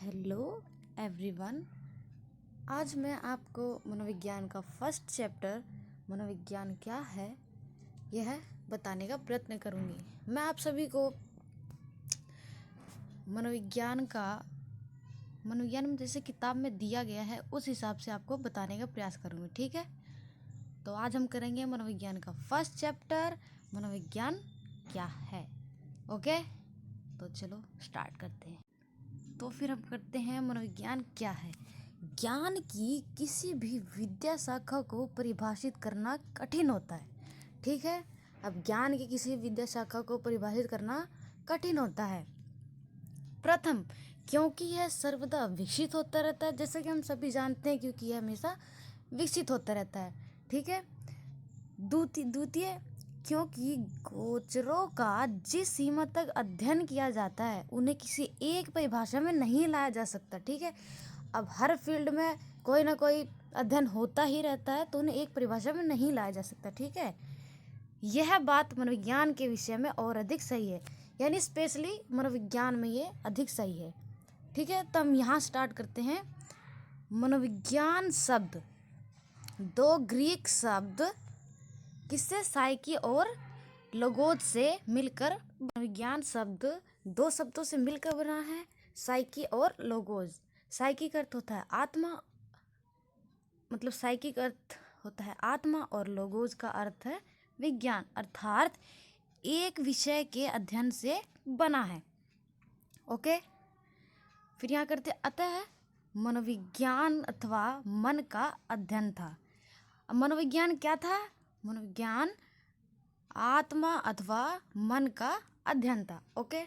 Hello everyone. आज मैं आपको मनोविज्ञान का फर्स्ट चैप्टर मनोविज्ञान क्या है यह बताने का प्रयत्न करूंगी। मैं आप सभी को मनोविज्ञान में जैसे किताब में दिया गया है उस हिसाब से आपको बताने का प्रयास करूंगी, ठीक है। तो आज हम करेंगे मनोविज्ञान का फर्स्ट चैप्टर मनोविज्ञान क्या है। ओके, तो चलो स्टार्ट करते हैं। तो फिर हम करते हैं मनोविज्ञान क्या है। ज्ञान की किसी भी विद्या शाखा को परिभाषित करना कठिन होता है, ठीक है। अब ज्ञान की किसी विद्या शाखा को परिभाषित करना कठिन होता है। प्रथम, क्योंकि यह सर्वदा विकसित होता रहता है, जैसे कि हम सभी जानते हैं, क्योंकि यह हमेशा विकसित होता रहता है, ठीक है। द्वितीय, क्योंकि गोचरों का जिस सीमा तक अध्ययन किया जाता है उन्हें किसी एक परिभाषा में नहीं लाया जा सकता, ठीक है। अब हर फील्ड में कोई ना कोई अध्ययन होता ही रहता है, तो उन्हें एक परिभाषा में नहीं लाया जा सकता, ठीक है। यह बात मनोविज्ञान के विषय में और अधिक सही है, यानी स्पेशली मनोविज्ञान में ये अधिक सही है, ठीक है। तो हम यहाँ स्टार्ट करते हैं। मनोविज्ञान शब्द दो ग्रीक शब्द किससे, साइकी और लोगोस से मिलकर, मनोविज्ञान शब्द दो शब्दों से मिलकर बना है, साइकी और लोगोस। साइकी का अर्थ होता है आत्मा, मतलब साइकी का अर्थ होता है आत्मा, और लोगोस का अर्थ है विज्ञान, अर्थात एक विषय के अध्ययन से बना है। ओके, फिर यहाँ करते अतः मनोविज्ञान अथवा मन का अध्ययन था। अब मनोविज्ञान क्या था? मनोविज्ञान आत्मा अथवा मन का अध्ययन था, ओके।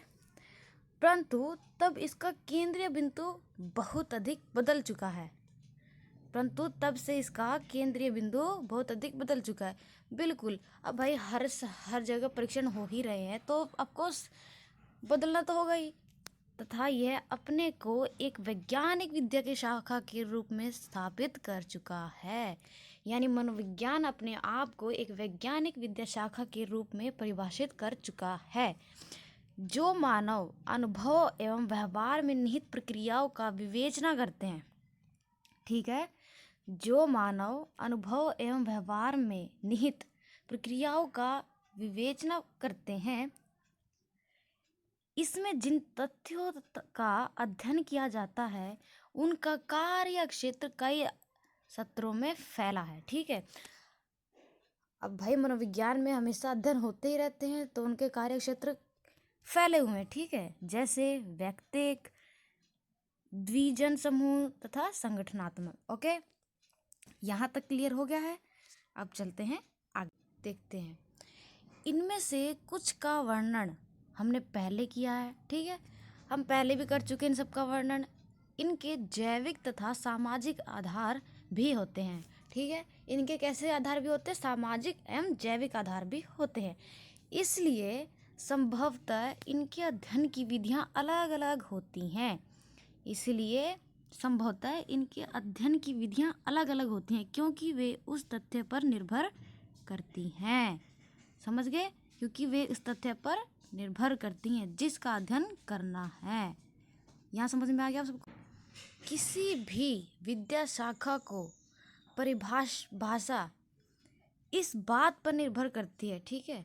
परंतु तब इसका केंद्रीय बिंदु बहुत अधिक बदल चुका है। बिल्कुल। अब भाई हर जगह परीक्षण हो ही रहे हैं, तो ऑफकोर्स बदलना तो होगा ही, तथा यह अपने को एक वैज्ञानिक विद्या की शाखा के रूप में स्थापित कर चुका है। यानी मनोविज्ञान अपने आप को एक वैज्ञानिक विद्या शाखा के रूप में परिभाषित कर चुका है, जो मानव अनुभव एवं व्यवहार में निहित प्रक्रियाओं का विवेचना करते हैं, ठीक है। जो मानव अनुभव एवं व्यवहार में निहित प्रक्रियाओं का विवेचना करते हैं, इसमें जिन तथ्यों का अध्ययन किया जाता है उनका कार्य क्षेत्र कई सत्रों में फैला है, ठीक है। अब भाई मनोविज्ञान में हमेशा अध्ययन होते ही रहते हैं, तो उनके कार्य क्षेत्र फैले हुए हैं, ठीक है। जैसे व्यक्तिक, द्विजन समूह तथा संगठनात्मक। ओके, यहाँ तक क्लियर हो गया है। अब चलते हैं आगे, देखते हैं। इनमें से कुछ का वर्णन हमने पहले किया है, ठीक है। हम पहले भी कर चुके हैं इन सब का वर्णन। इनके जैविक तथा सामाजिक आधार भी होते हैं, ठीक है। इनके कैसे आधार भी होते हैं? सामाजिक एवं जैविक आधार भी होते हैं। इसलिए संभवतः इनके अध्ययन की विधियां अलग अलग होती हैं। क्योंकि वे उस तथ्य पर निर्भर करती हैं। समझ गए? क्योंकि वे उस तथ्य पर निर्भर करती हैं जिसका अध्ययन करना है। यहाँ समझ में आ गया सबको? किसी भी विद्या शाखा को परिभाषा इस बात पर निर्भर करती है, ठीक है।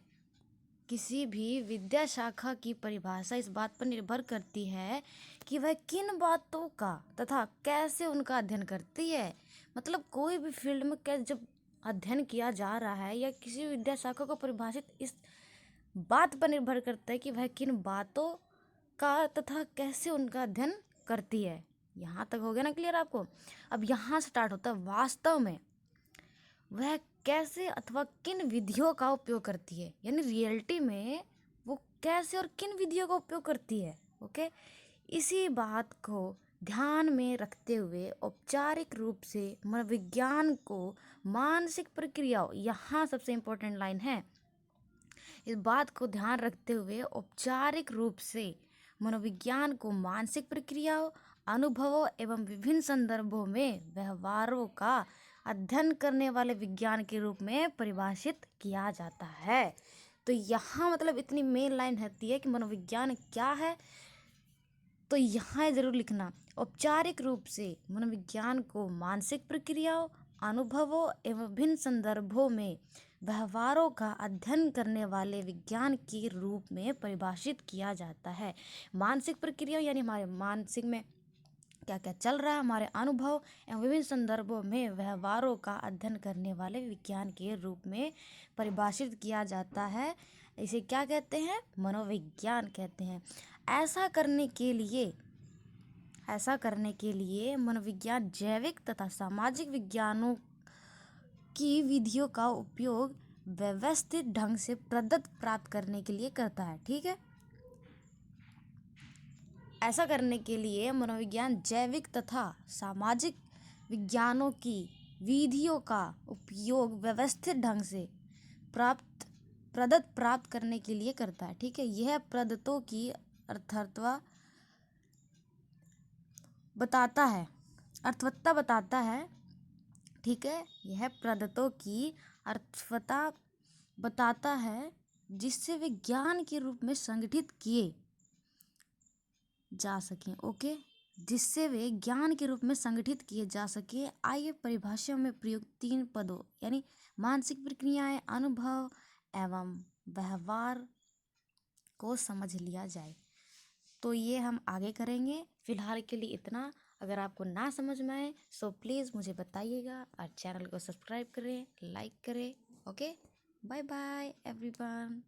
किसी भी विद्या शाखा की परिभाषा इस बात पर निर्भर करती है कि वह किन बातों का तथा कैसे उनका अध्ययन करती है। मतलब कोई भी फील्ड में कैसे जब अध्ययन किया जा रहा है, या किसी विद्या शाखा को परिभाषित इस बात पर निर्भर करता है कि वह किन बातों का तथा कैसे उनका अध्ययन करती है। यहाँ तक हो गया ना क्लियर आपको? अब यहाँ स्टार्ट होता है वास्तव में वह कैसे अथवा किन विधियों का उपयोग करती है, यानी रियलिटी में वो कैसे और किन विधियों का उपयोग करती है, ओके। इसी बात को ध्यान में रखते हुए औपचारिक रूप से मनोविज्ञान को मानसिक प्रक्रियाओं, यहाँ सबसे इम्पोर्टेंट लाइन है, इस बात को ध्यान रखते हुए औपचारिक रूप से मनोविज्ञान को मानसिक प्रक्रियाओं, अनुभवों एवं विभिन्न संदर्भों में व्यवहारों का अध्ययन करने वाले विज्ञान के रूप में परिभाषित किया जाता है। तो यहाँ मतलब इतनी मेन लाइन रहती है कि मनोविज्ञान क्या है। तो यहाँ ज़रूर लिखना, औपचारिक रूप से मनोविज्ञान को मानसिक प्रक्रियाओं, अनुभवों एवं विभिन्न संदर्भों में व्यवहारों का अध्ययन करने वाले विज्ञान के रूप में परिभाषित किया जाता है। मानसिक प्रक्रियाओं यानी हमारे मानसिक में क्या क्या चल रहा है, हमारे अनुभव एवं विभिन्न संदर्भों में व्यवहारों का अध्ययन करने वाले विज्ञान के रूप में परिभाषित किया जाता है। इसे क्या कहते हैं? मनोविज्ञान कहते हैं। ऐसा करने के लिए मनोविज्ञान जैविक तथा सामाजिक विज्ञानों की विधियों का उपयोग व्यवस्थित ढंग से प्रदत्त प्राप्त करने के लिए करता है। ठीक है, ऐसा करने के लिए मनोविज्ञान जैविक तथा सामाजिक विज्ञानों की विधियों का उपयोग व्यवस्थित ढंग से प्रदत्त प्राप्त करने के लिए करता है। ठीक है, यह प्रदत्तों की अर्थवत्ता बताता है। ठीक है, यह प्रदत्तों की अर्थवत्ता बताता है जिससे वे ज्ञान के रूप में संगठित किए जा सकें। ओके, जिससे वे ज्ञान के रूप में संगठित किए जा सके। आइए परिभाषा में प्रयुक्त 3 पदों यानी मानसिक प्रक्रियाएं, अनुभव एवं व्यवहार को समझ लिया जाए। तो ये हम आगे करेंगे। फिलहाल के लिए इतना। अगर आपको ना समझ में आए सो प्लीज़ मुझे बताइएगा और चैनल को सब्सक्राइब करें, लाइक करें। Okay, bye bye everyone.